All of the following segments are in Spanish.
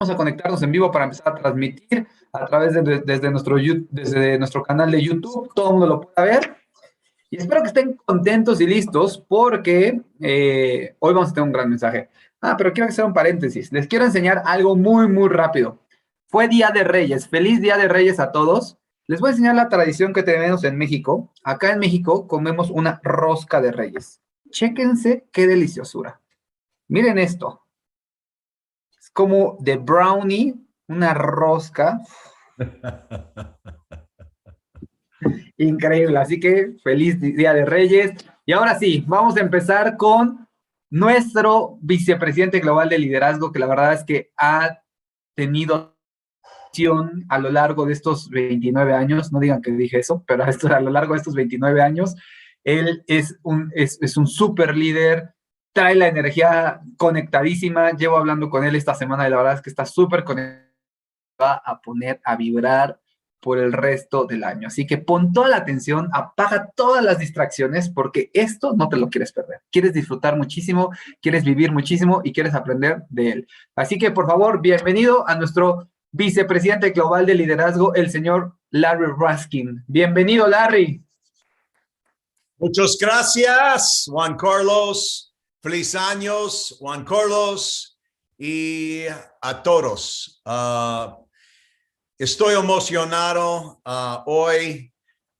Vamos a conectarnos en vivo para empezar a transmitir a través desde nuestro canal de YouTube. Todo el mundo lo pueda ver. Y espero que estén contentos y listos porque hoy vamos a tener un gran mensaje. Pero quiero hacer un paréntesis. Les quiero enseñar algo muy, muy rápido. Fue Día de Reyes. Feliz Día de Reyes a todos. Les voy a enseñar la tradición que tenemos en México. Acá en México comemos una rosca de Reyes. Chéquense qué deliciosura. Miren esto. Es como de brownie, una rosca. Increíble, así que feliz Día de Reyes. Y ahora sí, vamos a empezar con nuestro vicepresidente global de liderazgo, que la verdad es que ha tenido a lo largo de estos 29 años, no digan que dije eso, pero a lo largo de estos 29 años, él es un súper líder, trae la energía conectadísima, llevo hablando con él esta semana y la verdad es que está súper conectado, va a poner a vibrar por el resto del año. Así que pon toda la atención, apaga todas las distracciones, porque esto no te lo quieres perder. Quieres disfrutar muchísimo, quieres vivir muchísimo y quieres aprender de él. Así que, por favor, bienvenido a nuestro vicepresidente global de liderazgo, el señor Larry Raskin. Bienvenido, Larry. Muchas gracias, Juan Carlos. Feliz años, Juan Carlos, y a todos. Estoy emocionado hoy.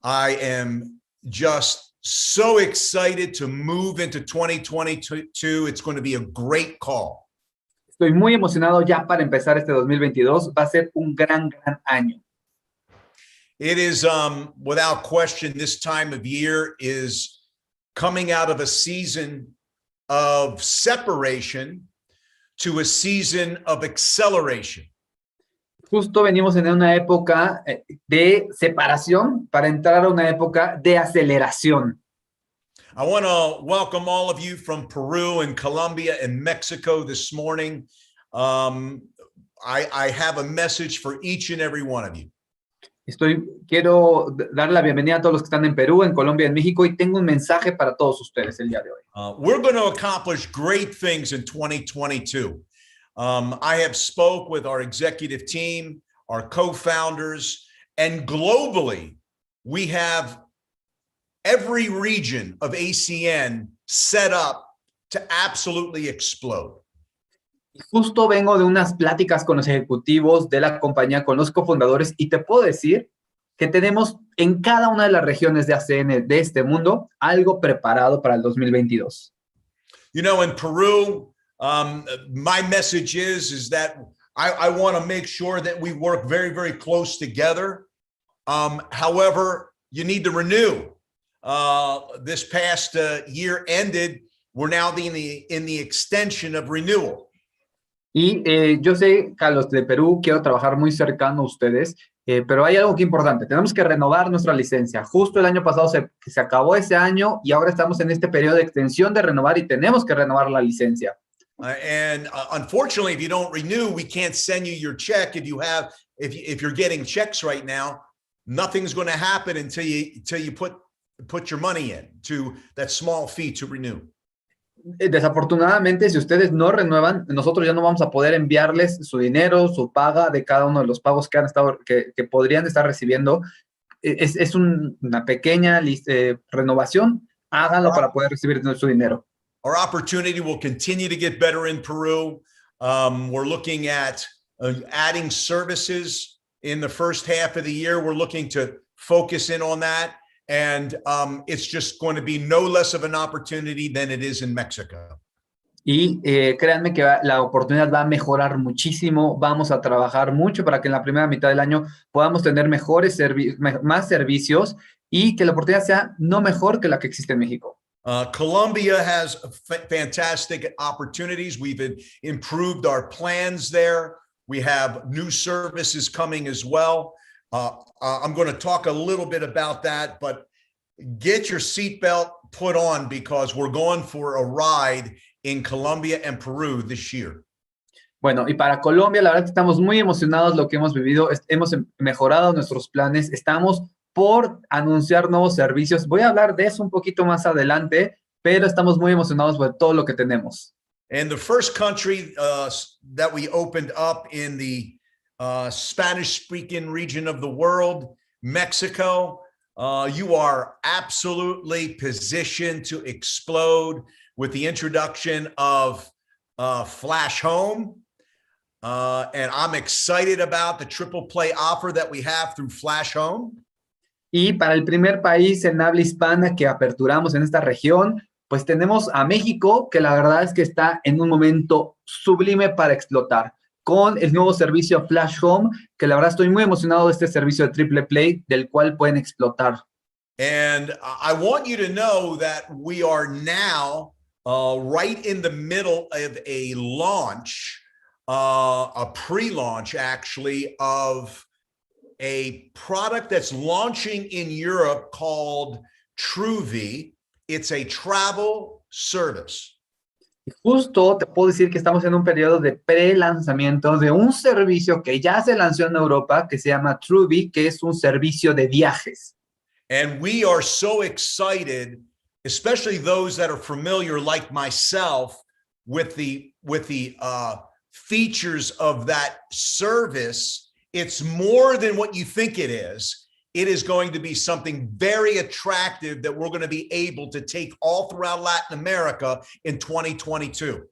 I am just so excited to move into 2022. It's going to be a great call. Estoy muy emocionado ya para empezar este 2022. Va a ser un gran año. It is, without question, this time of year is coming out of a season of separation to a season of acceleration. Justo venimos en una época de separación para entrar a una época de aceleración. I want to welcome all of you from Peru and Colombia and Mexico this morning. I have a message for each and every one of you. Quiero dar la bienvenida a todos los que están en Perú, en Colombia, en México, y tengo un mensaje para todos ustedes el día de hoy. We're going to accomplish great things in 2022. I have spoke with our executive team, our co-founders, and globally, we have every region of ACN set up to absolutely explode. Justo vengo de unas pláticas con los ejecutivos de la compañía, con los cofundadores, y te puedo decir que tenemos en cada una de las regiones de ACN de este mundo algo preparado para el 2022. You know, in Peru, my message is that I want to make sure that we work very, very close together. However, you need to renew. This past year ended. We're now in the extension of renewal. Y yo sé que a los de Perú quiero trabajar muy cercano a ustedes, pero hay algo que es importante. Tenemos que renovar nuestra licencia. Justo el año pasado se acabó ese año y ahora estamos en este periodo de extensión de renovar y tenemos que renovar la licencia. And unfortunately, if you don't renew, we can't send you your check. If you're getting checks right now, nothing's going to happen until you put your money in to that small fee to renew. Desafortunadamente, si ustedes no renuevan, nosotros ya no vamos a poder enviarles su dinero, su paga de cada uno de los pagos que podrían estar recibiendo. Es una pequeña renovación. Háganlo para poder recibir su dinero. Our opportunity will continue to get better in Peru. We're looking at adding services in the first half of the year. We're looking to focus in on that. And it's just going to be no less of an opportunity than it is in Mexico. Y créanme que la oportunidad va a mejorar muchísimo. Vamos a trabajar mucho para que en la primera mitad del año podamos tener más servicios y que la oportunidad sea no mejor que la que existe en México. Colombia has fantastic opportunities. We've improved our plans there. We have new services coming as well. I'm going to talk a little bit about that, but get your seatbelt put on because we're going for a ride in Colombia and Peru this year. Bueno, y para Colombia, la verdad que estamos muy emocionados lo que hemos vivido. Hemos mejorado nuestros planes. Estamos por anunciar nuevos servicios. Voy a hablar de eso un poquito más adelante, pero estamos muy emocionados por todo lo que tenemos. And the first country that we opened up in the Spanish-speaking region of the world, Mexico, you are absolutely positioned to explode with the introduction of Flash Home. And I'm excited about the triple play offer that we have through Flash Home. Y para el primer país en habla hispana que aperturamos en esta región, pues tenemos a México, que la verdad es que está en un momento sublime para explotar, con el nuevo servicio Flash Home, que la verdad estoy muy emocionado de este servicio de triple play, del cual pueden explotar. And I want you to know that we are now right in the middle of a launch, a pre-launch actually, of a product that's launching in Europe called Truvi. It's a travel service. Y justo te puedo decir que estamos en un periodo de pre-lanzamiento de un servicio que ya se lanzó en Europa, que se llama Truvi, que es un servicio de viajes. And we are so excited, especially those that are familiar, like myself, with the features of that service. It's more than what you think it is. It is going to be something very attractive that we're going to be able to take all throughout Latin America in 2022.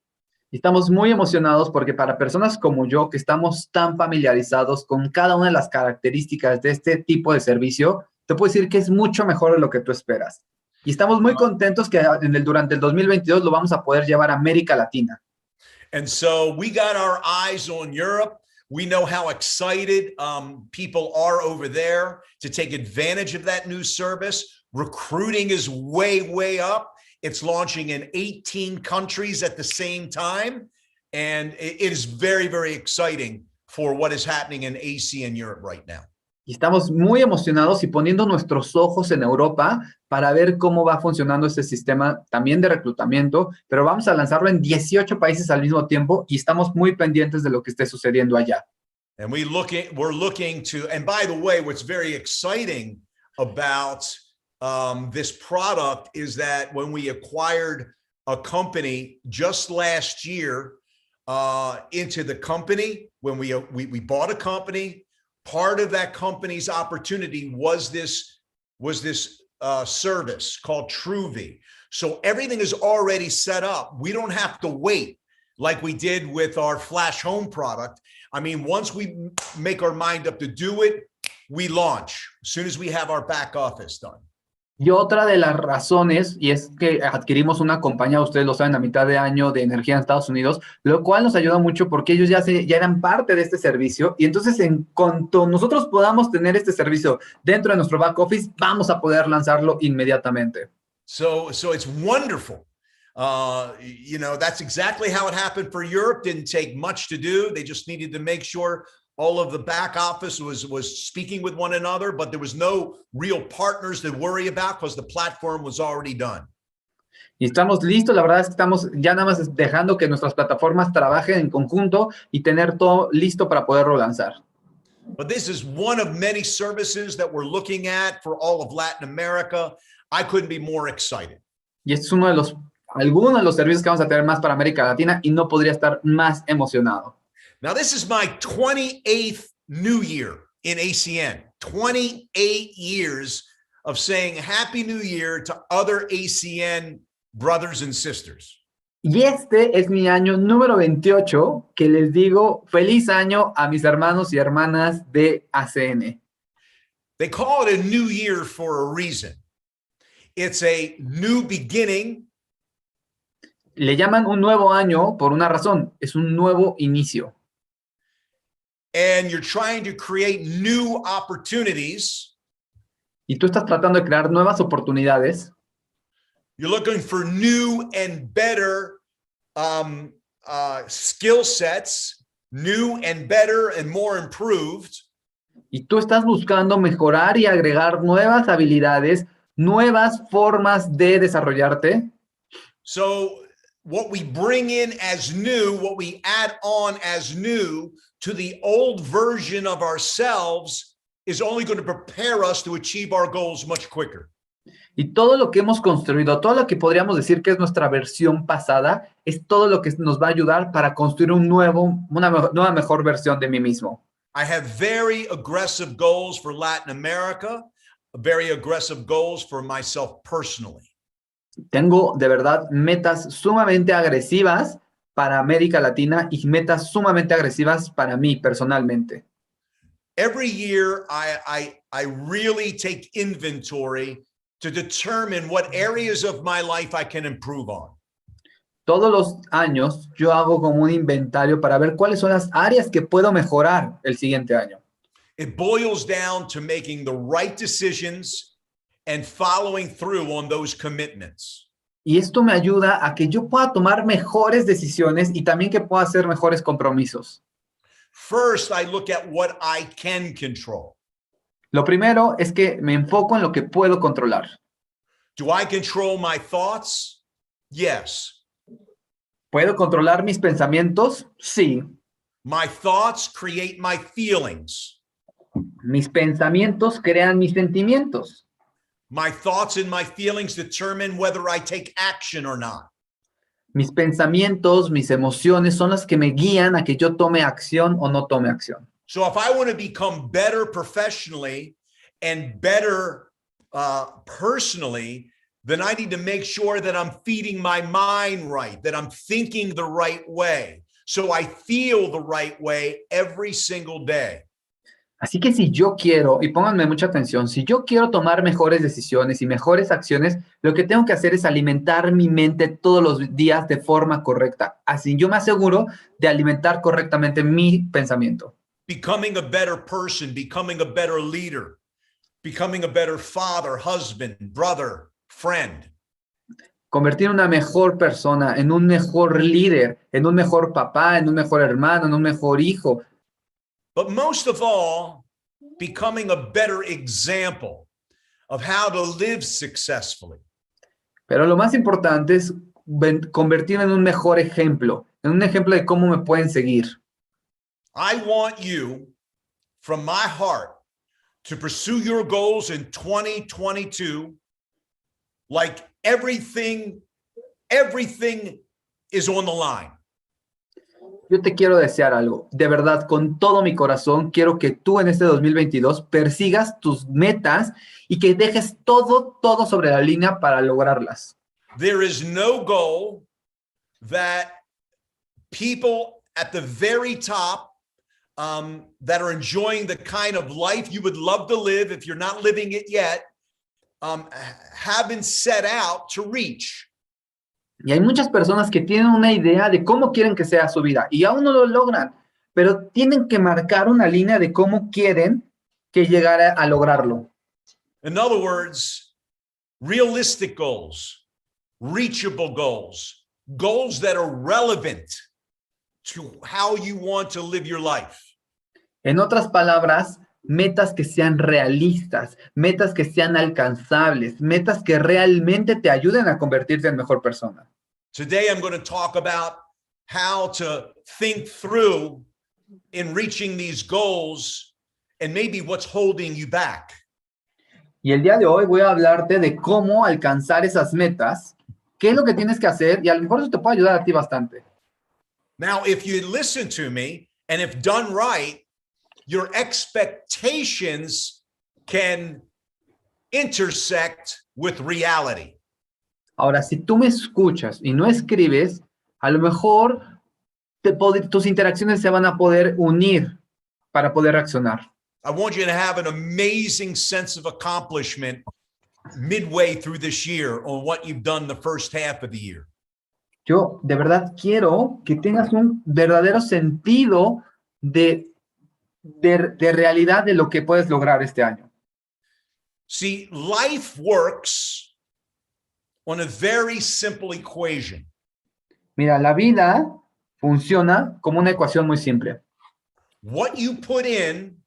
Estamos muy emocionados porque para personas como yo, que estamos tan familiarizados con cada una de las características de este tipo de servicio, te puedo decir que es mucho mejor de lo que tú esperas. Y estamos muy contentos que durante el 2022 lo vamos a poder llevar a América Latina. And so we got our eyes on Europe. We know how excited people are over there to take advantage of that new service. Recruiting is way, way up. It's launching in 18 countries at the same time. And it is very, very exciting for what is happening in AC in Europe right now. Y estamos muy emocionados y poniendo nuestros ojos en Europa para ver cómo va funcionando este sistema también de reclutamiento, pero vamos a lanzarlo en 18 países al mismo tiempo y estamos muy pendientes de lo que esté sucediendo allá. And we're looking to, and by the way, what's very exciting about this product is that when we acquired a company just last year into the company, when we bought a company, part of that company's opportunity was this service called Truvi. So everything is already set up. We don't have to wait like we did with our Flash Home product. I mean, once we make our mind up to do it, we launch as soon as we have our back office done. Y otra de las razones, y es que adquirimos una compañía, ustedes lo saben, a mitad de año de energía en Estados Unidos, lo cual nos ayuda mucho porque ellos ya eran parte de este servicio, y entonces en cuanto nosotros podamos tener este servicio dentro de nuestro back office, vamos a poder lanzarlo inmediatamente. So it's wonderful. That's exactly how it happened for Europe. Didn't take much to do. They just needed to make sure all of the back office was speaking with one another, but there was no real partners to worry about because the platform was already done. Y estamos listos, la verdad es que estamos ya nada más dejando que nuestras plataformas trabajen en conjunto y tener todo listo para poderlo lanzar. But this is one of many services that we're looking at for all of Latin America. I couldn't be more excited. Y este es algunos de los servicios que vamos a tener más para América Latina y no podría estar más emocionado. Now, this is my 28th New Year in ACN. 28 years of saying Happy New Year to other ACN brothers and sisters. Y este es mi año número 28 que les digo feliz año a mis hermanos y hermanas de ACN. They call it a new year for a reason. It's a new beginning. Le llaman un nuevo año por una razón. Es un nuevo inicio. And you're trying to create new opportunities. Y tú estás tratando de crear nuevas oportunidades. You're looking for new and better skill sets, new and better and more improved. Y tú estás buscando mejorar y agregar nuevas habilidades, nuevas formas de desarrollarte. So what we bring in as new, what we add on as new to the old version of ourselves is only going to prepare us to achieve our goals much quicker. Y todo lo que hemos construido, todo lo que podríamos decir que es nuestra versión pasada, es todo lo que nos va a ayudar para construir una nueva mejor versión de mí mismo. I have very aggressive goals for Latin America, very aggressive goals for myself personally. Tengo de verdad metas sumamente agresivas para América Latina y metas sumamente agresivas para mí personalmente. Every year, I really take inventory to determine what areas of my life I can improve on. Todos los años yo hago como un inventario para ver cuáles son las áreas que puedo mejorar el siguiente año. It boils down to making the right decisions and following through on those commitments. Y esto me ayuda a que yo pueda tomar mejores decisiones y también que pueda hacer mejores compromisos. First, I look at what I can control. Lo primero es que me enfoco en lo que puedo controlar. Do I control my thoughts? Yes. ¿Puedo controlar mis pensamientos? Sí. My thoughts create my feelings. Mis pensamientos crean mis sentimientos. My thoughts and my feelings determine whether I take action or not. Mis pensamientos, mis emociones son las que me guían a que yo tome acción o no tome acción. So if I want to become better professionally and better personally, then I need to make sure that I'm feeding my mind right, that I'm thinking the right way, so I feel the right way every single day. Así que si yo quiero, y pónganme mucha atención, si yo quiero tomar mejores decisiones y mejores acciones, lo que tengo que hacer es alimentar mi mente todos los días de forma correcta. Así yo me aseguro de alimentar correctamente mi pensamiento. Becoming a better person, becoming a better leader, becoming a better father, husband, brother, friend. Convertir una mejor persona en un mejor líder, en un mejor papá, en un mejor hermano, en un mejor hijo. But most of all, becoming a better example of how to live successfully. Pero lo más importante es convertirme en un mejor ejemplo, en un ejemplo de cómo me pueden seguir. I want you, from my heart, to pursue your goals in 2022 like everything is on the line. Yo te quiero desear algo. De verdad, con todo mi corazón, quiero que tú en este 2022 persigas tus metas y que dejes todo sobre la línea para lograrlas. There is no goal that people at the very top that are enjoying the kind of life you would love to live if you're not living it yet haven't set out to reach. Y hay muchas personas que tienen una idea de cómo quieren que sea su vida y aún no lo logran, pero tienen que marcar una línea de cómo quieren que llegara a lograrlo. In other words, realistic goals, reachable goals, goals that are relevant to how you want to live your life. En otras palabras, metas que sean realistas, metas que sean alcanzables, metas que realmente te ayuden a convertirte en mejor persona. Today, I'm going to talk about how to think through in reaching these goals and maybe what's holding you back. Y el día de hoy voy a hablarte de cómo alcanzar esas metas, qué es lo que tienes que hacer y a lo mejor eso te puede ayudar a ti bastante. Now, if you listen to me and if done right, your expectations can intersect with reality. Ahora, si tú me escuchas y no escribes, a lo mejor tus interacciones se van a poder unir para poder reaccionar. I want you to have an amazing sense of accomplishment midway through this year on what you've done the first half of the year. Yo de verdad quiero que tengas un verdadero sentido de realidad de lo que puedes lograr este año. See, life works on a very simple equation. Mira, la vida funciona como una ecuación muy simple. What you put in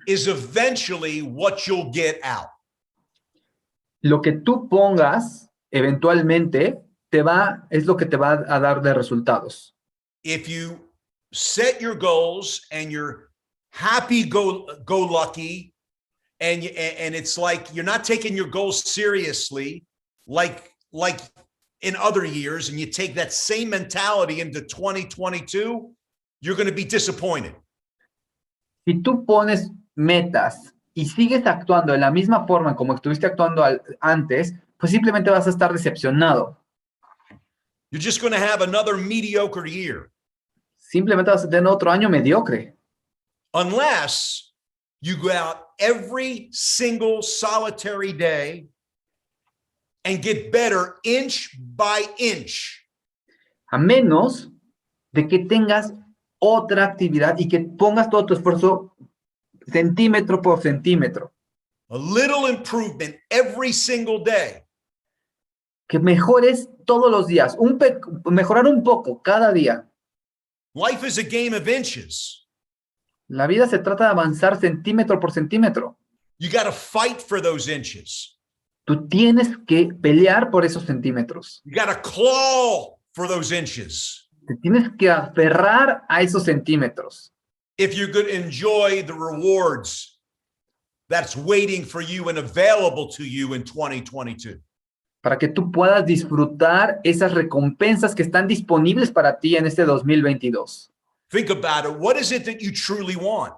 is eventually what you'll get out. Lo que tú pongas, eventualmente, es lo que te va a dar de resultados. If you set your goals and you're happy-go-lucky and it's like you're not taking your goals seriously like in other years, and you take that same mentality into 2022, you're going to be disappointed. Si tú pones metas y sigues actuando de la misma forma como estuviste actuando antes, pues simplemente vas a estar decepcionado. You're just going to have another mediocre year. Simplemente vas a tener otro año mediocre. Unless you go out every single solitary day and get better inch by inch. A menos de que tengas otra actividad y que pongas todo tu esfuerzo centímetro por centímetro. A little improvement every single day. Que mejores todos los días, mejorar un poco cada día. Life is a game of inches. La vida se trata de avanzar centímetro por centímetro. You got to fight for those inches. Tú tienes que pelear por esos centímetros. You got to claw for those inches. Te tienes que aferrar a esos centímetros. If you're going to enjoy the rewards that's waiting for you and available to you in 2022. Para que tú puedas disfrutar esas recompensas que están disponibles para ti en este 2022. Think about it. What is it that you truly want?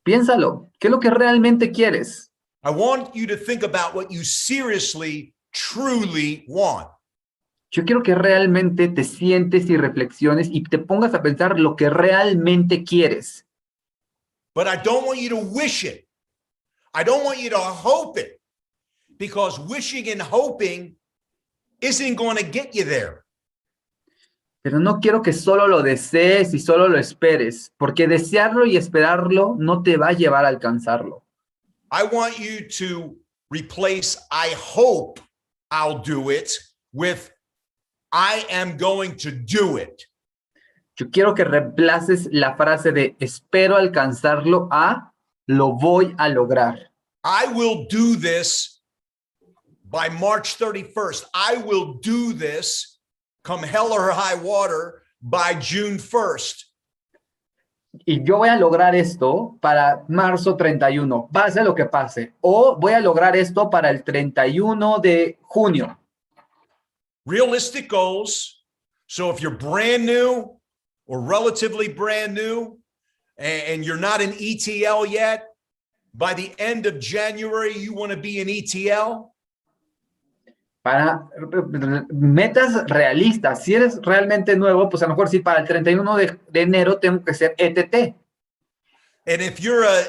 Piénsalo. ¿Qué es lo que realmente quieres? I want you to think about what you seriously, truly want. Yo quiero que realmente te sientes y reflexiones y te pongas a pensar lo que realmente quieres. But I don't want you to wish it. I don't want you to hope it. Because wishing and hoping isn't going to get you there. Pero no quiero que solo lo desees y solo lo esperes, porque desearlo y esperarlo no te va a llevar a alcanzarlo. I want you to replace I hope I'll do it with I am going to do it. Yo quiero que reemplaces la frase de espero alcanzarlo a lo voy a lograr. I will do this by March 31st. I will do this come hell or high water by June 1st. Y yo voy a lograr esto para marzo 31, pase lo que pase. O voy a lograr esto para el 31 de junio. Realistic goals. So if you're brand new or relatively brand new and you're not an ETL yet, by the end of January, you want to be an ETL. Para metas realistas, si eres realmente nuevo, pues a lo mejor sí, para el 31 de enero tengo que ser ETT. And if you're a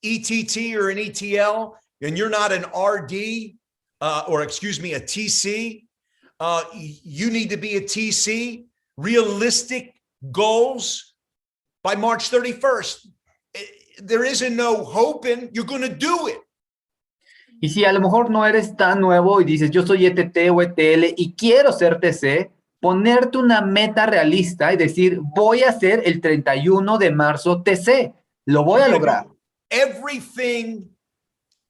ETT or an ETL and you're not an RD, a TC, you need to be a TC. Realistic goals by March 31st. There isn't no hoping, you're going to do it. Y si a lo mejor no eres tan nuevo y dices, yo soy ETT o ETL y quiero ser TC, ponerte una meta realista y decir, voy a ser el 31 de marzo TC. Lo voy a lograr. Everything,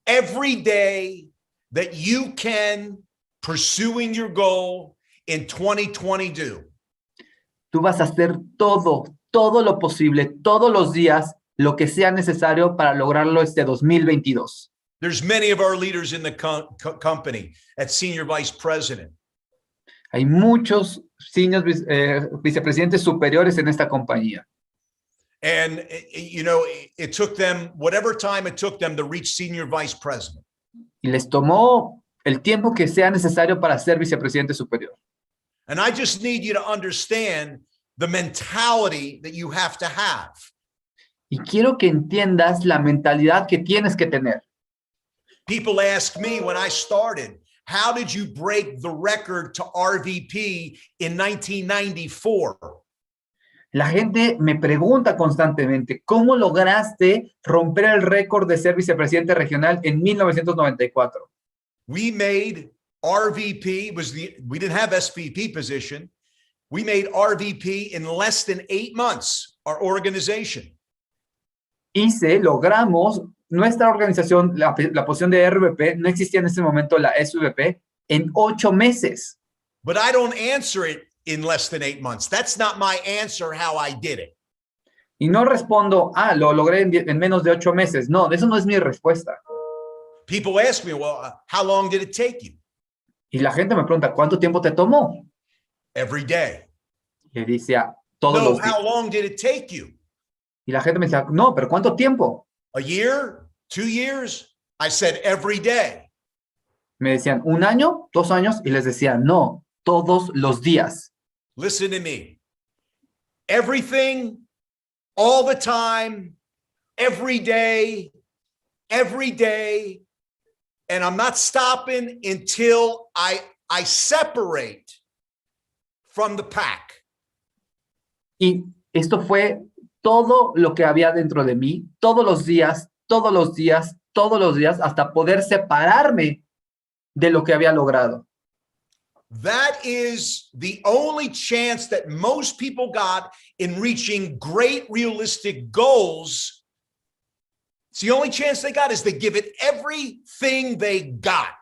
every day that you can pursuing your goal in 2022. Tú vas a hacer todo lo posible, todos los días, lo que sea necesario para lograrlo este 2022. There's many of our leaders in the company at Senior Vice President. Hay muchos vicepresidentes superiores en esta compañía. And, you know, it took them whatever time it took them to reach Senior Vice President. Y les tomó el tiempo que sea necesario para ser vicepresidente superior. And I just need you to understand the mentality that you have to have. Y quiero que entiendas la mentalidad que tienes que tener. People ask me when I started, how did you break the record to RVP in 1994? La gente me pregunta constantemente, ¿cómo lograste romper el récord de ser vicepresidente regional en 1994? We made RVP, we didn't have SVP position. We made RVP in less than 8 months, our organization. Logramos nuestra organización, la posición de RVP, no existía en ese momento la SVP, en 8 meses. But I don't answer it in less than 8 months. That's not my answer how I did it. Y no respondo, lo logré en menos de 8 meses. No, eso no es mi respuesta. People ask me, well, how long did it take you? Y la gente me pregunta, ¿cuánto tiempo te tomó? Every day. Y decía, todos No, los días. how long did it take you? Y la gente me decía, no, pero ¿cuánto tiempo? A year? 2 years? I said every day. Me decían, 1 año, 2 años, y les decía, no, todos los días. Listen to me. Everything, all the time, every day, and I'm not stopping until I separate from the pack. Y esto fue todo lo que había dentro de mí, todos los días, todos los días, todos los días, hasta poder separarme de lo que había logrado. That is the only chance that most people got in reaching great realistic goals. It's the only chance they got is they give it everything they got.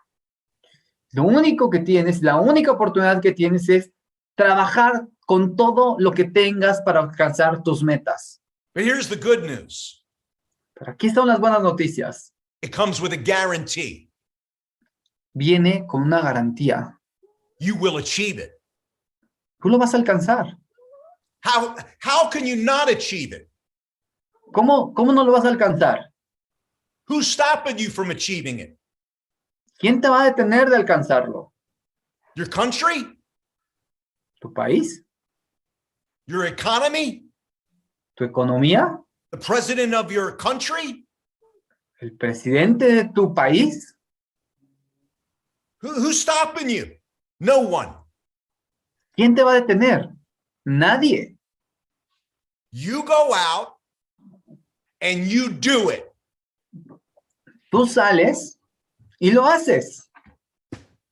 Lo único que tienes, la única oportunidad que tienes es trabajar con todo lo que tengas para alcanzar tus metas. But here's the good news. Pero aquí están las buenas noticias. It comes with a guarantee. Viene con una garantía. You will achieve it. Tú lo vas a alcanzar. How can you not achieve it? ¿Cómo no lo vas a alcanzar? Who's stopping you from achieving it? ¿Quién te va a detener de alcanzarlo? Your country? ¿Tu país? Your economy? ¿Tu economía? The president of your country? ¿El presidente de tu país? Who's stopping you? No one. ¿Quién te va a detener? Nadie. You go out and you do it. Tú sales y lo haces.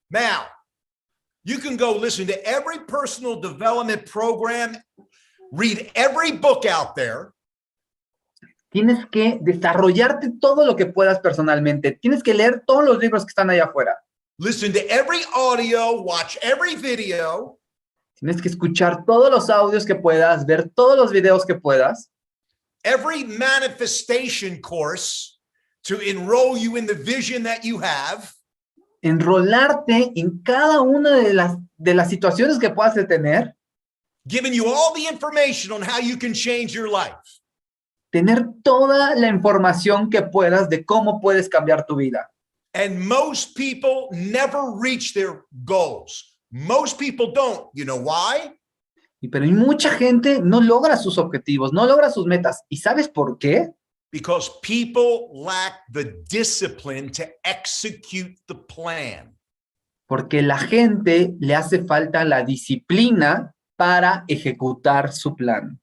Now, you can go listen to every personal development program, read every book out there. Tienes que desarrollarte todo lo que puedas personalmente. Tienes que leer todos los libros que están allá afuera. Listen to every audio, watch every video. Tienes que escuchar todos los audios que puedas, ver todos los videos que puedas. Every manifestation course to enroll you in the vision that you have. Enrolarte en cada una de las situaciones que puedas tener. Giving you all the information on how you can change your life. Tener toda la información que puedas de cómo puedes cambiar tu vida. And most people never reach their goals. Most people don't. You know why? Pero hay mucha gente no logra sus objetivos, no logra sus metas. ¿Y sabes por qué? Because people lack the discipline to execute the plan. Porque la gente le hace falta la disciplina para ejecutar su plan.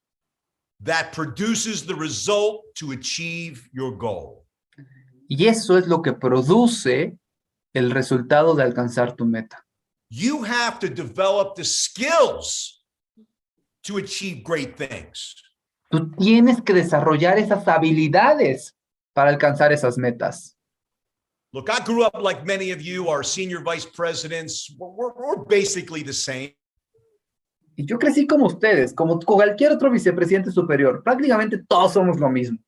That produces the result to achieve your goal. Y eso es lo que produce el resultado de alcanzar tu meta. You have to develop the skills to achieve great things. Tú tienes que desarrollar esas habilidades para alcanzar esas metas. Look, I grew up like many of you, our senior vice presidents. We're basically the same. Y yo crecí como ustedes, como cualquier otro vicepresidente superior. Prácticamente todos somos lo mismo.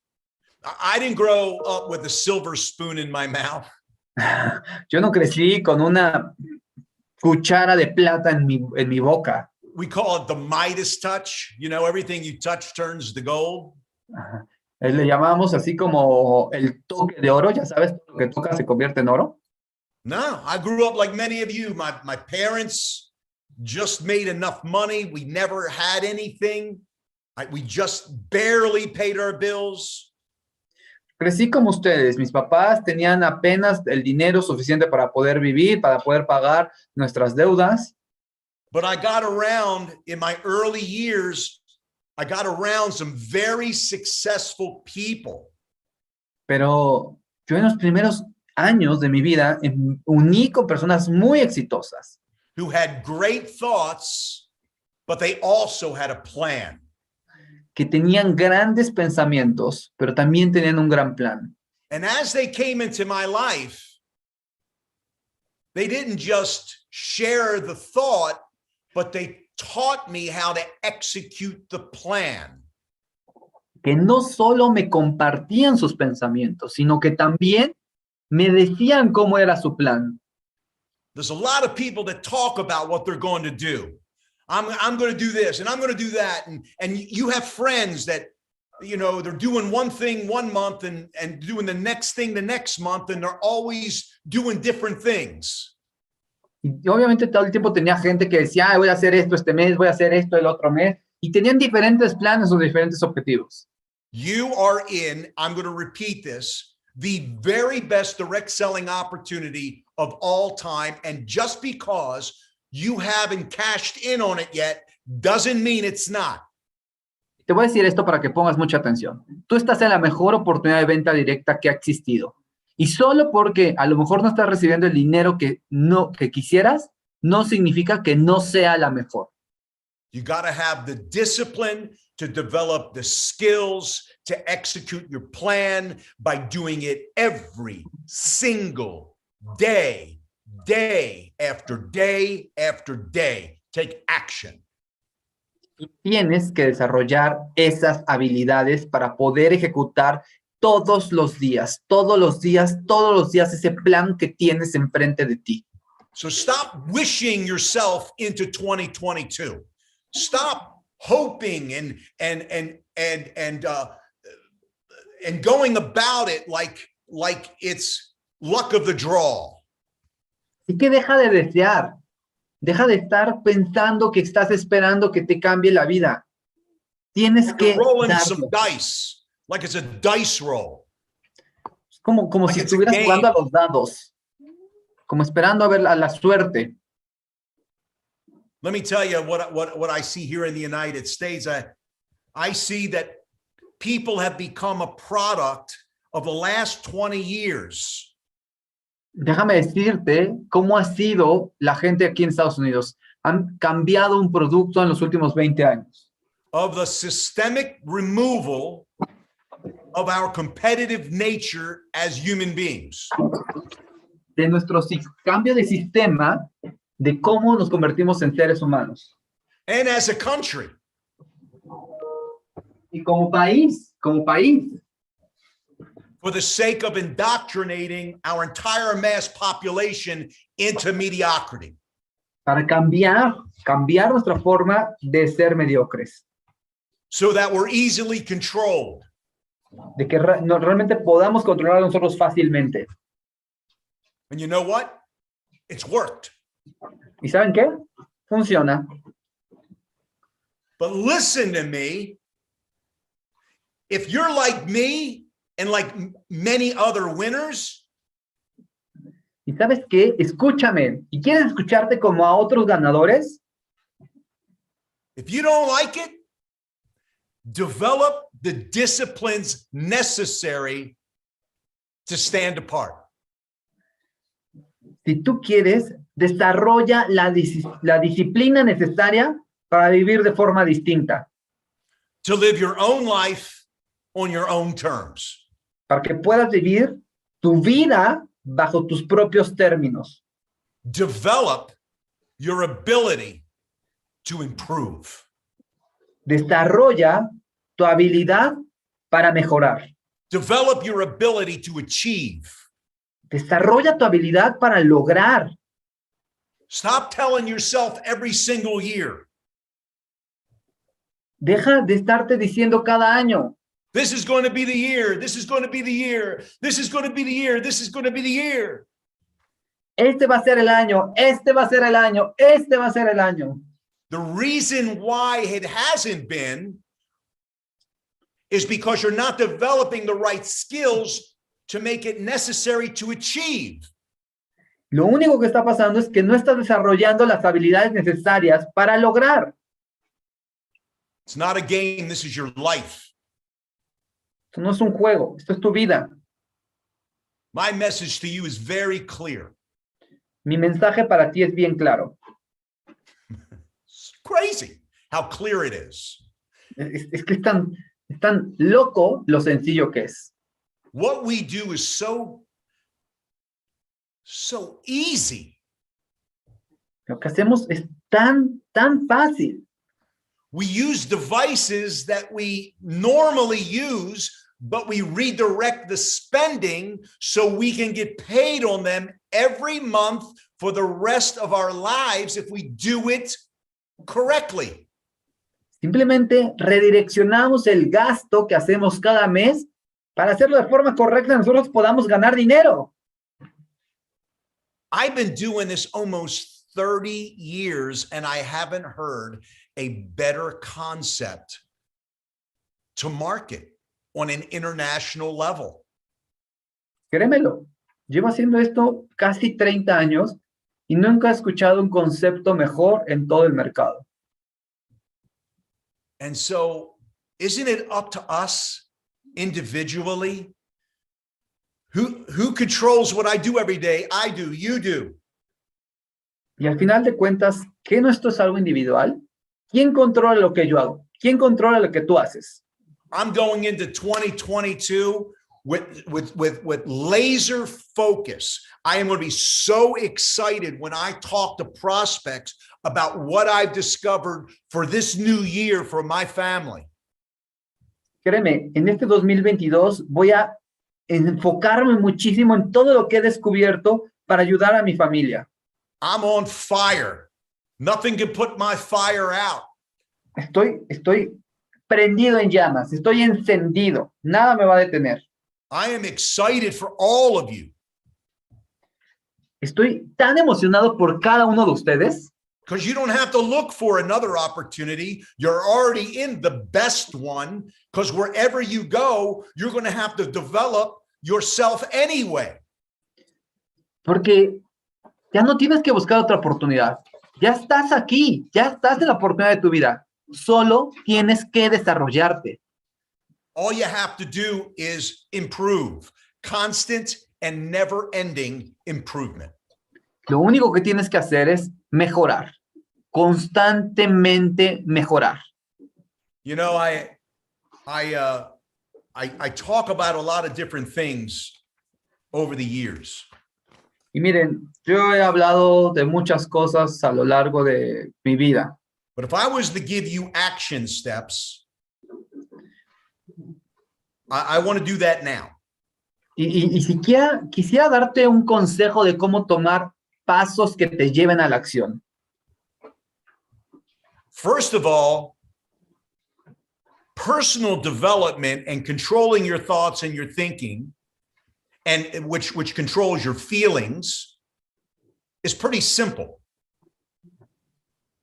I didn't grow up with a silver spoon in my mouth. Yo no crecí con una cuchara de plata en mi boca. We call it the Midas touch. You know, everything you touch turns to gold. Le llamamos así como el toque de oro. Ya sabes, todo lo que toca se convierte en oro. No, I grew up like many of you. My parents just made enough money. We never had anything. We just barely paid our bills. Crecí como ustedes. Mis papás tenían apenas el dinero suficiente para poder vivir, para poder pagar nuestras deudas. But I got around in my early years, I got around some very successful people. Pero yo en los primeros años de mi vida uní con personas muy exitosas. Who had great thoughts, but they also had a plan. Que tenían grandes pensamientos, pero también tenían un gran plan. And as they came into my life, they didn't just share the thought, but they taught me how to execute the plan. que no solo me compartían sus pensamientos, sino que también me decían cómo era su plan. There's a lot of people that talk about what they're going to do. I'm going to do this and I'm going to do that. And you have friends that, you know, they're doing one thing one month and doing the next thing the next month, and they're always doing different things. Y obviamente todo el tiempo tenía gente que decía, voy a hacer esto este mes, voy a hacer esto el otro mes, y tenían diferentes planes o diferentes objetivos. You are in, I'm going to repeat this, the very best direct selling opportunity of all time. And just because you haven't cashed in on it yet doesn't mean it's not. Te voy a decir esto para que pongas mucha atención. Tú estás en la mejor oportunidad de venta directa que ha existido. Y solo porque a lo mejor no estás recibiendo el dinero que quisieras, no significa que no sea la mejor. You got to have the discipline to develop the skills to execute your plan by doing it every single day, day after day after day. Take action. Y tienes que desarrollar esas habilidades para poder ejecutar todos los días ese plan que tienes enfrente de ti. So stop wishing yourself into 2022. Stop hoping and going about it like it's luck of the draw. Así que deja de desear. Deja de estar pensando que estás esperando que te cambie la vida. Tienes que rolling darlo. some dice, like it's a dice roll. Como Like si it's a estuvieras game. jugando a los dados. Como esperando a ver a la suerte. Let me tell you what I see here in the United States. I see that people have become a product of the last 20 years. Déjame decirte cómo ha sido la gente aquí en Estados Unidos. Han cambiado un producto en los últimos 20 años. Of the systemic removal of our competitive nature as human beings. De nuestro cambio de sistema, de cómo nos convertimos en seres humanos. And as a country. Y como país. For the sake of indoctrinating our entire mass population into mediocrity. Para cambiar nuestra forma de ser mediocres. So that we're easily controlled. De que realmente podamos controlar a nosotros fácilmente. And you know what? It's worked. ¿Y saben qué? Funciona. But listen to me. If you're like me and like many other winners, ¿y sabes qué? Escúchame. ¿Y quieres escucharte como a otros ganadores? if you don't like it, develop the disciplines necessary to stand apart. Si tú quieres, desarrolla la disciplina necesaria para vivir de forma distinta. To live your own life on your own terms. Para que puedas vivir tu vida bajo tus propios términos. Develop your ability to improve. Desarrolla tu habilidad para mejorar. Develop your ability to achieve. Desarrolla tu habilidad para lograr. Stop telling yourself every single year, Deja de estarte diciendo cada año, this is going to be the year, this is going to be the year, this is going to be the year, this is going to be the year. este va a ser el año, este va a ser el año, este va a ser el año. The reason why it hasn't been is because you're not developing the right skills to make it necessary to achieve. Lo único que está pasando es que no estás desarrollando las habilidades necesarias para lograr. It's not a game, this is your life. Esto no es un juego, esto es tu vida. My message to you is very clear. Mi mensaje para ti es bien claro. It's crazy how clear it is. Es que es tan loco lo sencillo que es. What we do is so easy. Lo que hacemos es tan fácil. we use devices that we normally use, but we redirect the spending so we can get paid on them every month for the rest of our lives if we do it correctly. Simplemente redireccionamos el gasto que hacemos cada mes para hacerlo de forma correcta y nosotros podamos ganar dinero. I've been doing this almost 30 years and I haven't heard a better concept to market on an international level. Créemelo, llevo haciendo esto casi 30 años y nunca he escuchado un concepto mejor en todo el mercado. And so, isn't it up to us individually? Who controls what I do every day? I do, you do. Y al final de cuentas, ¿qué no esto es algo individual? ¿Quién controla lo que yo hago? ¿Quién controla lo que tú haces? I'm going into 2022 with laser focus. I am going to be so excited when I talk to prospects about what I've discovered for this new year for my family. Créeme, en este 2022 voy a enfocarme muchísimo en todo lo que he descubierto para ayudar a mi familia. I'm on fire. Nothing can put my fire out. Estoy prendido en llamas, estoy encendido. Nada me va a detener. I am excited for all of you. Estoy tan emocionado por cada uno de ustedes. Because you don't have to look for another opportunity. You're already in the best one. Because wherever you go, you're going to have to develop yourself anyway. Porque ya no tienes que buscar otra oportunidad. Ya estás aquí, ya estás en la oportunidad de tu vida. Solo tienes que desarrollarte. All you have to do is improve. Constant and never-ending improvement. Lo único que tienes que hacer es mejorar. Constantemente mejorar. You know, I talk about a lot of different things over the years. Y miren, yo he hablado de muchas cosas a lo largo de mi vida. But if I was to give you action steps, I want to do that now. Y si quisiera darte un consejo de cómo tomar pasos que te lleven a la acción. First of all, personal development and controlling your thoughts and your thinking, and which controls your feelings, is pretty simple.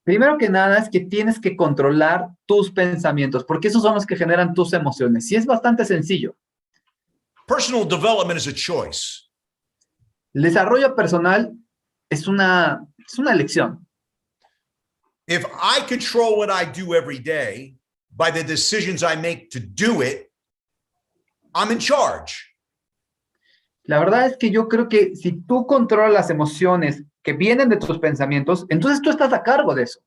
Primero que nada es que tienes que controlar tus pensamientos, porque esos son los que generan tus emociones. Y es bastante sencillo. Personal development is a choice. El desarrollo personal es una elección. If I control what I do every day by the decisions I make to do it, I'm in charge. La verdad es que yo creo que si tú controlas las emociones que vienen de tus pensamientos, entonces tú estás a cargo de eso.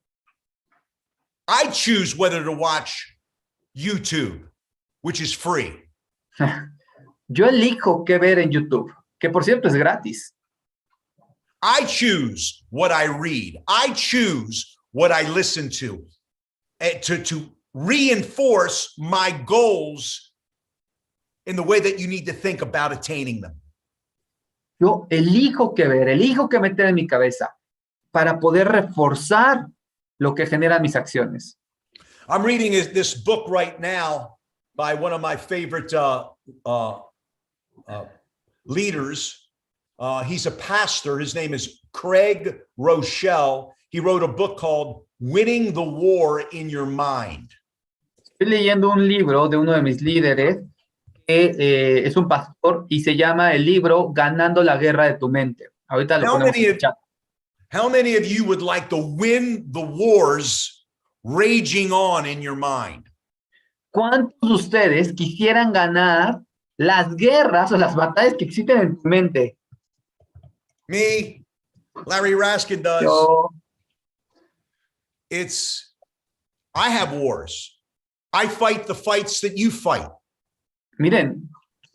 I choose whether to watch YouTube, which is free. Yo elijo qué ver en YouTube, que por cierto es gratis. I choose what I read. I choose what I listen to reinforce my goals in the way that you need to think about attaining them. Yo elijo qué ver, elijo qué meter en mi cabeza para poder reforzar lo que generan mis acciones. I'm reading this book right now by one of my favorite leaders. He's a pastor. His name is Craig Rochelle. He wrote a book called Winning the War in Your Mind. Estoy leyendo un libro de uno de mis líderes que es un pastor y se llama el libro Ganando la Guerra de tu Mente. Ahorita lo ponemos en el chat. How many of you would like to win the wars raging on in your mind? ¿Cuántos de ustedes quisieran ganar las guerras o las batallas que existen en tu mente? Me, Larry Raskin does. Yo, I have wars. I fight the fights that you fight. miren,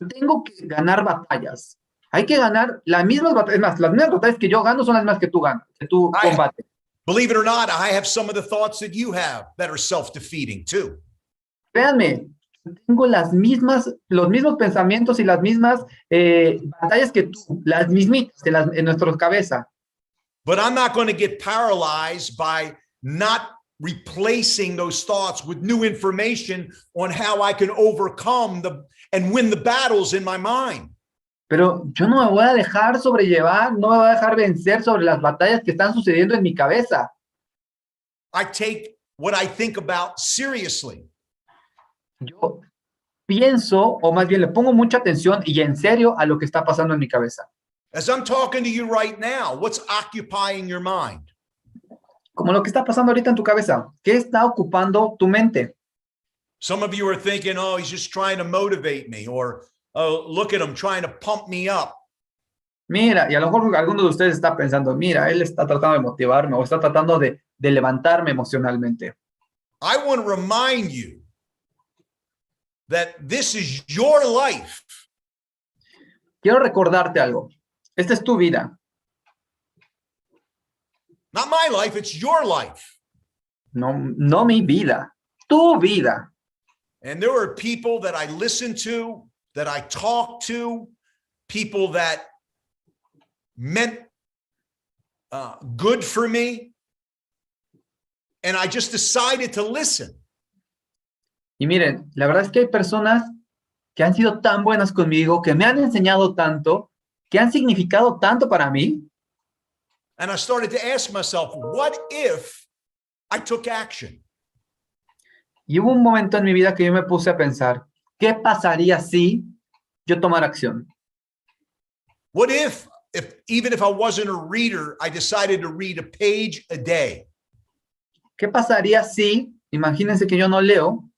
tengo que ganar batallas. Hay que ganar las mismas batallas. Las mismas batallas que yo gano son las mismas que tú ganas, que tú combates. Believe it or not, I have some of the thoughts that you have that are self-defeating too. Créanme, tengo los mismos pensamientos y las mismas batallas que tú, las mismitas en nuestra cabeza. But I'm not going to get paralyzed by not replacing those thoughts with new information on how I can overcome and win the battles in my mind. Pero yo no me voy a dejar sobrellevar, no me voy a dejar vencer sobre las batallas que están sucediendo en mi cabeza. I take what I think about seriously. Yo pienso, o más bien le pongo mucha atención y en serio a lo que está pasando en mi cabeza. As I'm talking to you right now, what's occupying your mind? Como lo que está pasando ahorita en tu cabeza. ¿Qué está ocupando tu mente? Some of you are thinking, oh, he's just trying to motivate me, or oh, look at him trying to pump me up. Mira, y a lo mejor alguno de ustedes está pensando, mira, él está tratando de motivarme o está tratando de levantarme emocionalmente. I want to remind you that this is your life. Quiero recordarte algo. Esta es tu vida. Not my life, it's your life. No mi vida. Tu vida. And there are people that I listen to, that I talk to, people that meant good for me. And I just decided to listen. Y miren, la verdad es que hay personas que han sido tan buenas conmigo, que me han enseñado tanto, que han significado tanto para mí. And I started to ask myself, what if I took action? Y hubo un momento en mi vida que yo me puse a pensar, ¿qué pasaría si yo tomara acción? What if even if I wasn't a reader, I decided to read a page a day? ¿Qué pasaría si, imagínense que yo no leo,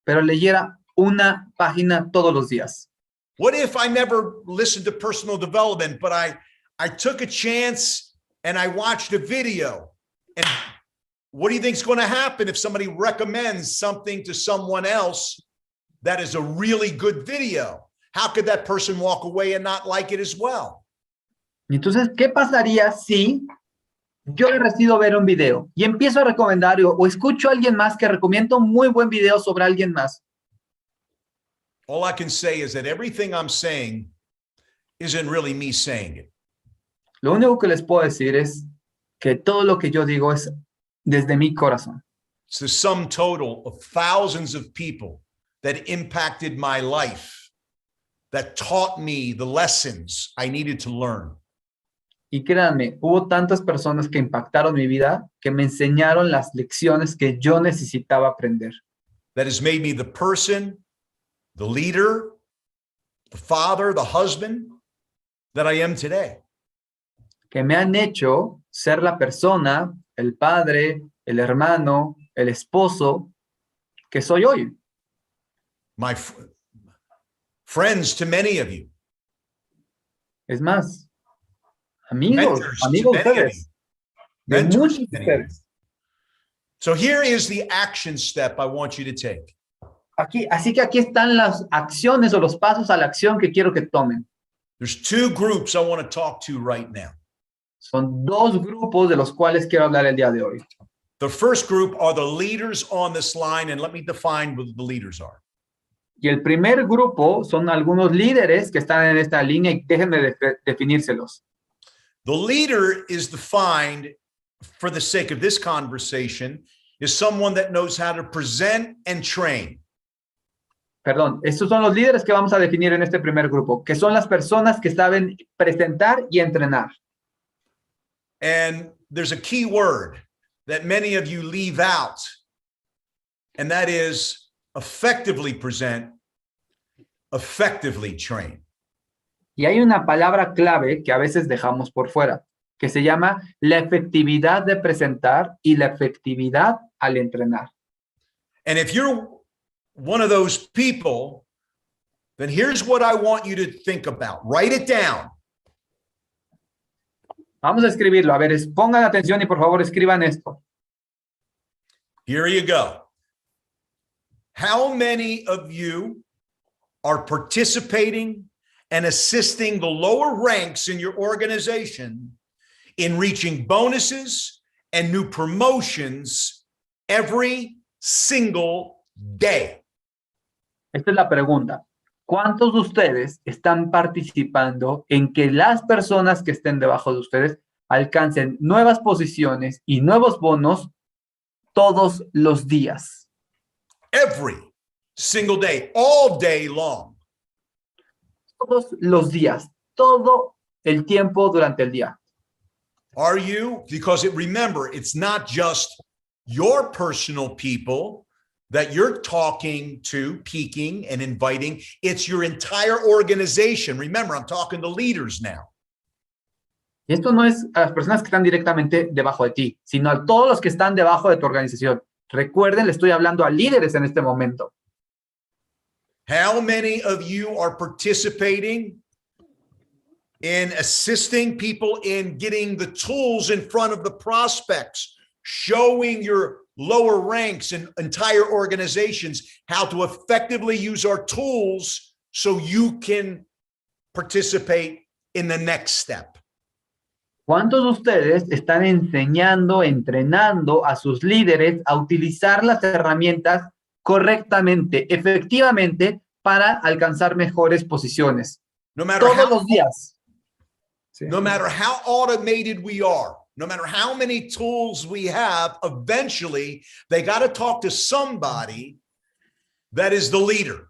pero leyera una página todos los días? What if I never listened to personal development, but I took a chance and I watched a video? And what do you think is going to happen if somebody recommends something to someone else that is a really good video? How could that person walk away and not like it as well? Entonces, ¿qué pasaría si yo decido ver un video y empiezo a recomendar o escucho a alguien más que recomienda un muy buen video sobre alguien más? All I can say is that everything I'm saying isn't really me saying it. Lo único que les puedo decir es que todo lo que yo digo es desde mi corazón. It's the sum total of thousands of people that impacted my life, that taught me the lessons I needed to learn. Y créanme, hubo tantas personas que impactaron mi vida, que me enseñaron las lecciones que yo necesitaba aprender. That has made me the person, the leader, the father, the husband that I am today. Que me han hecho ser la persona, el padre, el hermano, el esposo que soy hoy. My friends to many of you. Es más, amigos Mentors de to many of ustedes. you. De Mentors muchos to de many of you. ustedes. So here is the action step I want you to take. Así que aquí están las acciones o los pasos a la acción que quiero que tomen. There's two groups I want to talk to right now. Son dos grupos de los cuales quiero hablar el día de hoy. The first group are the leaders on this line, and let me define what the leaders are. Y el primer grupo son algunos líderes que están en esta línea y déjenme definírselos. The leader is defined, for the sake of this conversation, is someone that knows how to present and train. Perdón, estos son los líderes que vamos a definir en este primer grupo, que son las personas que saben presentar y entrenar. And there's a key word that many of you leave out, and that is effectively present, effectively train. Y hay una palabra clave que a veces dejamos por fuera, que se llama la efectividad de presentar y la efectividad al entrenar. And if you're one of those people, then here's what I want you to think about. Write it down. Vamos a escribirlo. A ver, pongan atención y por favor escriban esto. Here you go. How many of you are participating and assisting the lower ranks in your organization in reaching bonuses and new promotions every single day. Esta es la pregunta. ¿Cuántos de ustedes están participando en que las personas que estén debajo de ustedes alcancen nuevas posiciones y nuevos bonos todos los días? Every single day, all day long. Todos los días, todo el tiempo durante el día. Are you? Because remember, it's not just your personal people that you're talking to, peaking and inviting. It's your entire organization. Remember, I'm talking to leaders now. Y esto no es a las personas que están directamente debajo de ti, sino a todos los que están debajo de tu organización. Recuerden, le estoy hablando a líderes en este momento. How many of you are participating in assisting people in getting the tools in front of the prospects, showing your lower ranks and entire organizations how to effectively use our tools so you can participate in the next step? ¿Cuántos de ustedes están enseñando, entrenando a sus líderes a utilizar las herramientas correctamente, efectivamente, para alcanzar mejores posiciones? No matter Todos how, los días. Sí. no matter how automated we are, no matter how many tools we have, eventually they got to talk to somebody that is the leader.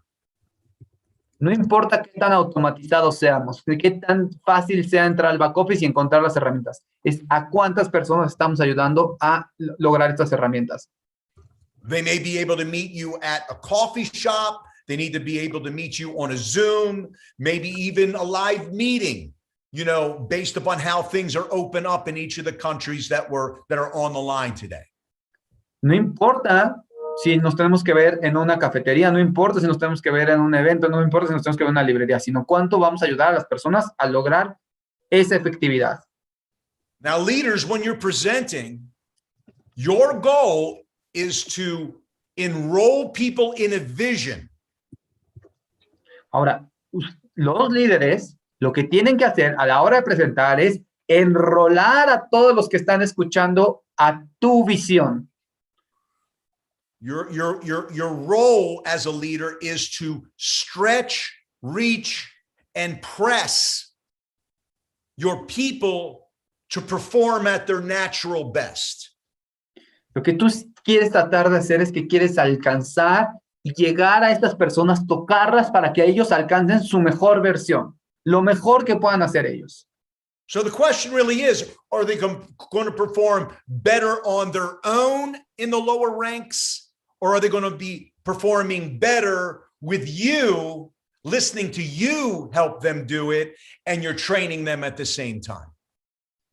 No importa qué tan automatizados seamos, qué tan fácil sea entrar al back office y encontrar las herramientas. Es a cuántas personas estamos ayudando a lograr estas herramientas. They may be able to meet you at a coffee shop. They need to be able to meet you on a Zoom, maybe even a live meeting, you know, based upon how things are open up in each of the countries that are on the line today. No importa si nos tenemos que ver en una cafetería, no importa si nos tenemos que ver en un evento, no importa si nos tenemos que ver en una librería, sino cuánto vamos a ayudar a las personas a lograr esa efectividad. Now, leaders, when you're presenting, your goal is to enroll people in a vision. Ahora, los líderes lo que tienen que hacer a la hora de presentar es enrolar a todos los que están escuchando a tu visión. Your role as a leader is to stretch, reach, and press your people to perform at their natural best. Lo que tú quieres tratar de hacer es que quieres alcanzar y llegar a estas personas, tocarlas para que ellos alcancen su mejor versión, lo mejor que puedan hacer ellos. So the question really is, are they going to perform better on their own in the lower ranks? Or are they going to be performing better with you, listening to you help them do it, and you're training them at the same time?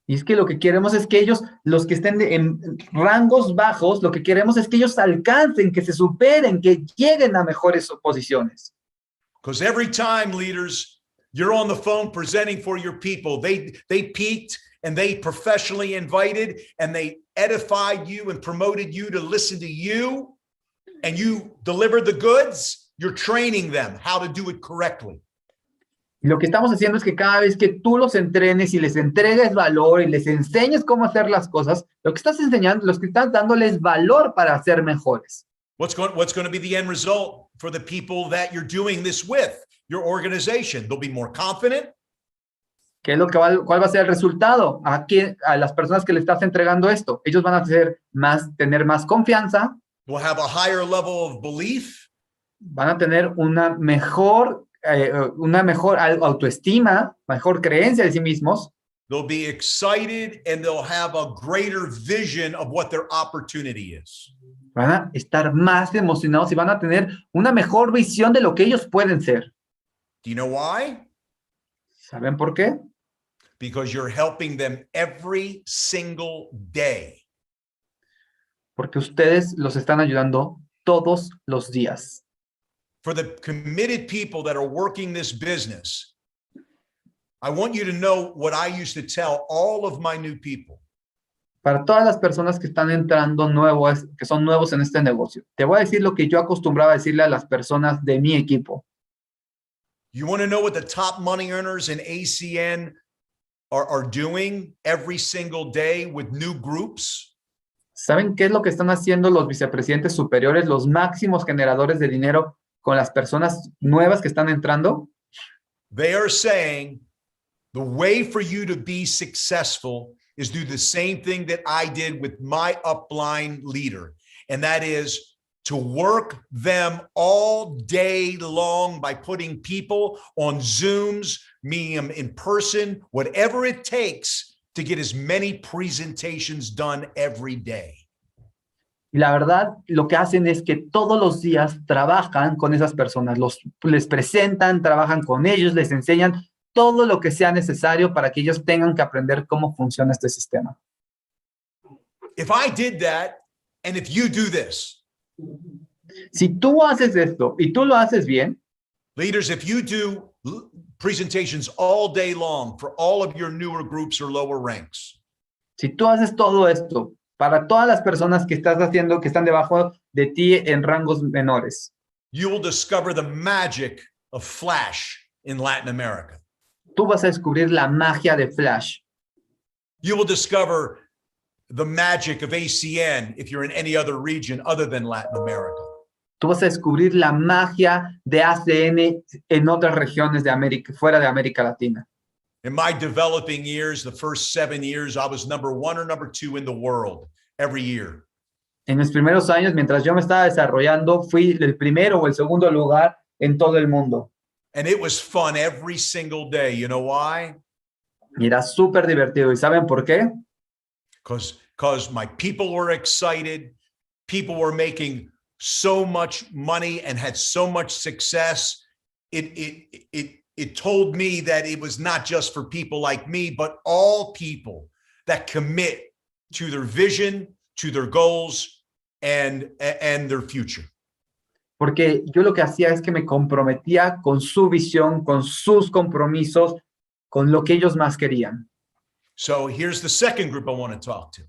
Y es que lo que queremos es que ellos, los que estén en rangos bajos, lo que queremos es que ellos alcancen, que se superen, que lleguen a mejores posiciones. Because every time, leaders, you're on the phone presenting for your people, they peaked and they professionally invited and they edified you and promoted you to listen to you, and you delivered the goods, you're training them how to do it correctly. Y lo que estamos haciendo es que cada vez que tú los entrenes y les entregues valor y les enseñes cómo hacer las cosas, lo que estás enseñando, los que estás dándoles valor para ser mejores. What's going to be the end result for the people that you're doing this with, your organization? They'll be more confident. ¿Qué es lo que cuál va a ser el resultado? A las personas que le estás entregando esto, ellos van a tener más confianza. Will have a higher level of belief. Van a tener una mejor autoestima, mejor creencia de sí mismos. They'll be excited and they'll have a greater vision of what their opportunity is. Van a estar más emocionados y van a tener una mejor visión de lo que ellos pueden ser. Do you know why? ¿Saben por qué? Because you're helping them every single day. Porque ustedes los están ayudando todos los días. For the committed people that are working this business, I want you to know what I used to tell all of my new people. Para todas las personas que están entrando nuevos, que son nuevos en este negocio, te voy a decir lo que yo acostumbraba a decirle a las personas de mi equipo. You want to know what the top money earners in ACN are doing every single day with new groups? ¿Saben qué es lo que están haciendo los vicepresidentes superiores, los máximos generadores de dinero con las personas nuevas que están entrando? They are saying the way for you to be successful is do the same thing that I did with my upline leader. And that is to work them all day long by putting people on Zooms, meeting them in person, whatever it takes to get as many presentations done every day. Y la verdad, lo que hacen es que todos los días trabajan con esas personas, les presentan, trabajan con ellos, les enseñan todo lo que sea necesario para que ellos tengan que aprender cómo funciona este sistema. If I did that, and if you do this, Si tú haces esto y tú lo haces bien, leaders, if you do presentations all day long for all of your newer groups or lower ranks, si tú haces todo esto para todas las personas que estás haciendo, que están debajo de ti en rangos menores, you will discover the magic of Flash in Latin America. tú vas a descubrir la magia de Flash. You will discover the magic of ACN if you're in any other region other than Latin America. Tú vas a descubrir la magia de ACN en otras regiones de América, fuera de América Latina. In my developing years, the first 7 years, I was number 1 or number 2 in the world every year. En mis primeros años, mientras yo me estaba desarrollando, fui el primero o el segundo lugar en todo el mundo. And it was fun every single day. You know why? Y era súper divertido. ¿Y saben por qué? Because my people were excited. People were making so much money and had so much success. It told me that it was not just for people like me, but all people that commit to their vision, to their goals, and their future. Porque yo lo que hacía es que me comprometía con su visión, con sus compromisos, con lo que ellos más querían. So here's the second group I want to talk to.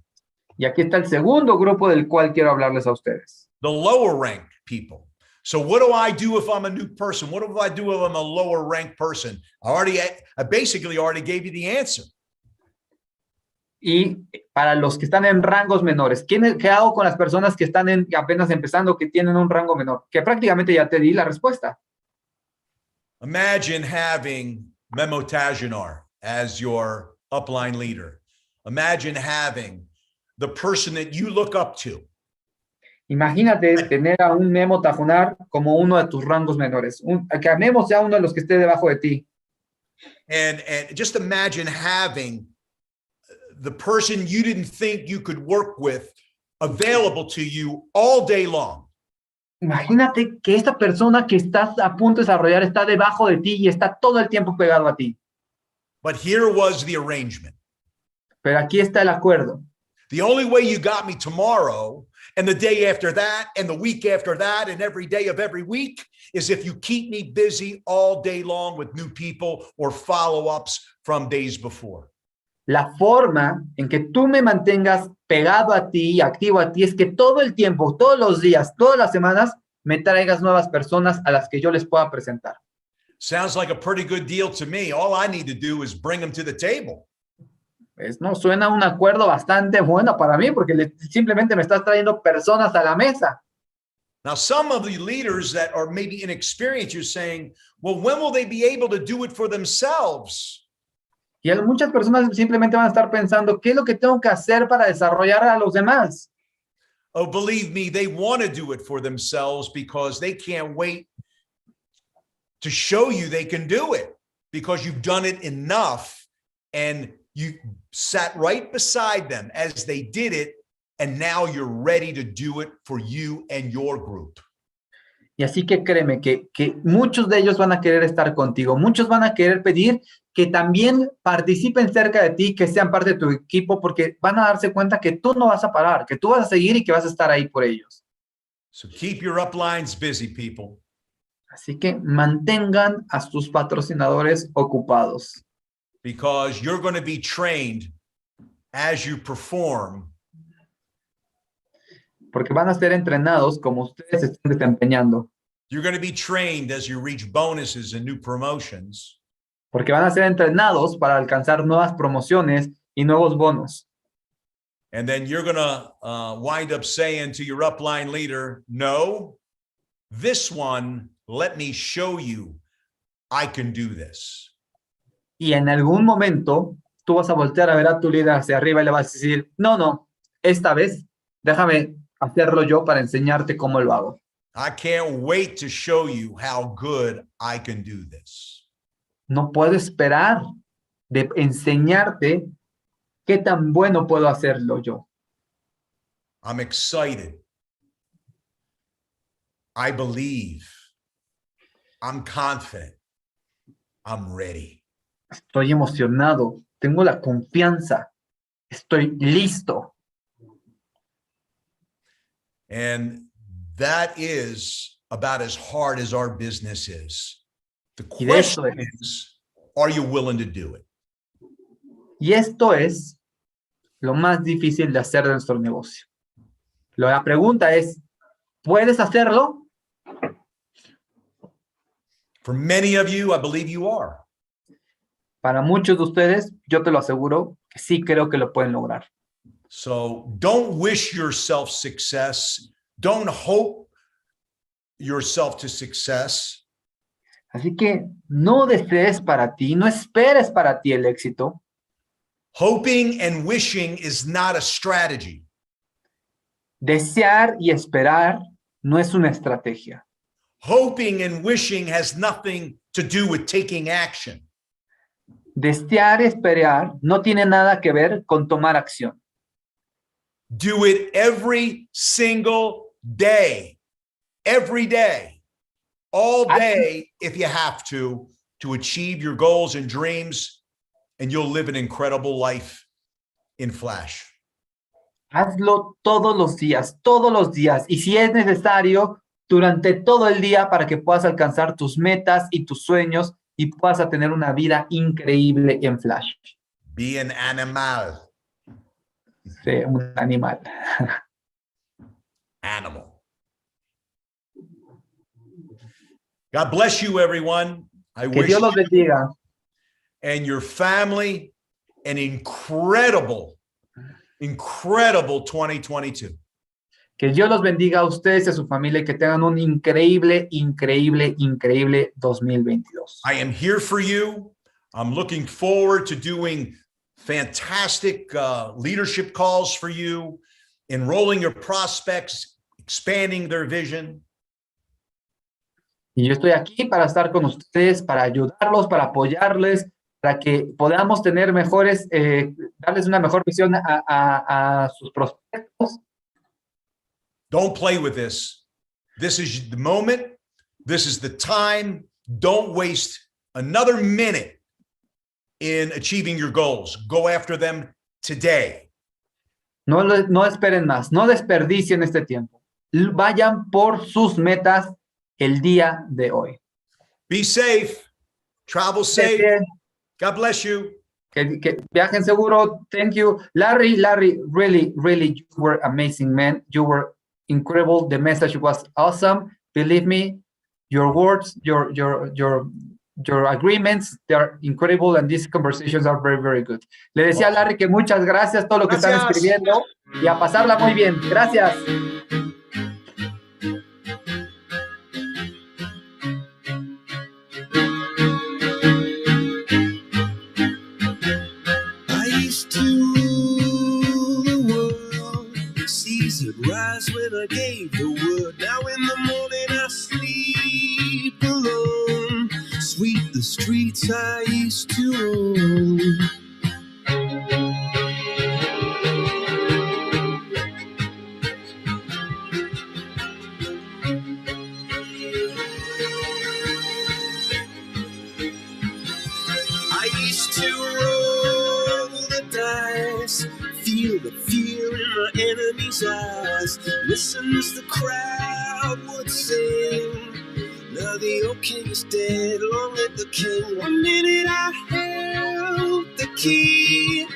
Y aquí está el segundo grupo del cual quiero hablarles a ustedes. The lower rank people. So what do I do if I'm a new person? What do I do if I'm a lower ranked person? I basically already gave you the answer. Y para los que están en rangos menores, ¿qué hago con las personas que están apenas empezando, que tienen un rango menor? Que prácticamente ya te di la respuesta. Imagine having Memo Tajinar as your upline leader. Imagine having the person that you look up to. Imagínate tener a un Memo Tajunar como uno de tus rangos menores. Que a Memo sea uno de los que esté debajo de ti. And just imagine having the person you didn't think you could work with available to you all day long. Imagínate que esta persona que estás a punto de desarrollar está debajo de ti y está todo el tiempo pegado a ti. But here was the arrangement. Pero aquí está el acuerdo. The only way you got me tomorrow and the day after that and the week after that and every day of every week is if you keep me busy all day long with new people or follow-ups from days before. La forma en que tú me mantengas pegado a ti, activo a ti, es que todo el tiempo, todos los días, todas las semanas, me traigas nuevas personas a las que yo les pueda presentar. Sounds like a pretty good deal to me. All I need to do is bring them to the table. Pues no, suena un acuerdo bastante bueno para mí, porque simplemente me estás trayendo personas a la mesa. Now, some of the leaders that are maybe inexperienced, you're saying, well, when will they be able to do it for themselves? Y muchas personas simplemente van a estar pensando, ¿qué es lo que tengo que hacer para desarrollar a los demás? Oh, believe me, they want to do it for themselves because they can't wait to show you they can do it because you've done it enough and you sat right beside them as they did it, and now you're ready to do it for you and your group. Y así que créeme que muchos de ellos van a querer estar contigo, muchos van a querer pedir que también participen cerca de ti, que sean parte de tu equipo, porque van a darse cuenta que tú no vas a parar, que tú vas a seguir y que vas a estar ahí por ellos. So keep your uplines busy, people. Así que mantengan a sus patrocinadores ocupados. Because you're going to be trained as you perform. Porque van a ser entrenados como ustedes se están desempeñando. You're going to be trained as you reach bonuses and new promotions. Porque van a ser entrenados para alcanzar nuevas promociones y nuevos bonos. And then you're going to wind up saying to your upline leader, no, this one, let me show you I can do this. Y en algún momento tú vas a voltear a ver a tu líder hacia arriba y le vas a decir, no, esta vez déjame hacerlo yo para enseñarte cómo lo hago. I can't wait to show you how good I can do this. No puedo esperar de enseñarte qué tan bueno puedo hacerlo yo. I'm excited. I believe. I'm confident. I'm ready. Estoy emocionado. Tengo la confianza. Estoy listo. And that is about as hard as our business is. The question is, are you willing to do it? Y esto es lo más difícil de hacer de nuestro negocio. La pregunta es, ¿puedes hacerlo? For many of you, I believe you are. Para muchos de ustedes, yo te lo aseguro, que sí creo que lo pueden lograr. So don't wish yourself success. Don't hope yourself to success. Así que no desees para ti, no esperes para ti el éxito. Hoping and wishing is not a strategy. Desear y esperar no es una estrategia. Hoping and wishing has nothing to do with taking action. Desear y esperar no tiene nada que ver con tomar acción. Do it every single day, every day, all day if you have to achieve your goals and dreams, and you'll live an incredible life in flash. Hazlo todos los días, y si es necesario, durante todo el día para que puedas alcanzar tus metas y tus sueños y puedas tener una vida increíble en flash. Be an animal. Sí, un animal. Animal. God bless you, everyone. I Que wish Dios los bendiga. And your family an incredible 2022. Que Dios los bendiga a ustedes y a su familia y que tengan un increíble 2022. I am here for you. I'm looking forward to doing fantastic leadership calls for you, enrolling your prospects, expanding their vision. Y yo estoy aquí para estar con ustedes, para ayudarlos, para apoyarles, para que podamos tener mejores, darles una mejor visión a sus prospectos. Don't play with this. This is the moment. This is the time. Don't waste another minute in achieving your goals. Go after them today. No esperen más, no desperdicien este tiempo. Vayan por sus metas el día de hoy. Be safe. Travel safe. God bless you. Que viajen seguro. Thank you. Larry, really, you were amazing, man. You were incredible. The message was awesome. Believe me, your words, your agreements, they are incredible, and these conversations are very, very good. Le decía a Larry que muchas gracias todo lo que están escribiendo y a pasarla muy bien. Gracias. Rise when I gave the word. Now in the morning I sleep alone. Sweep the streets I used to own. I used to roll the dice, feel the fear in my enemy's eyes. Listen as the crowd would sing. Now the old king is dead, long live the king. One minute I held the key,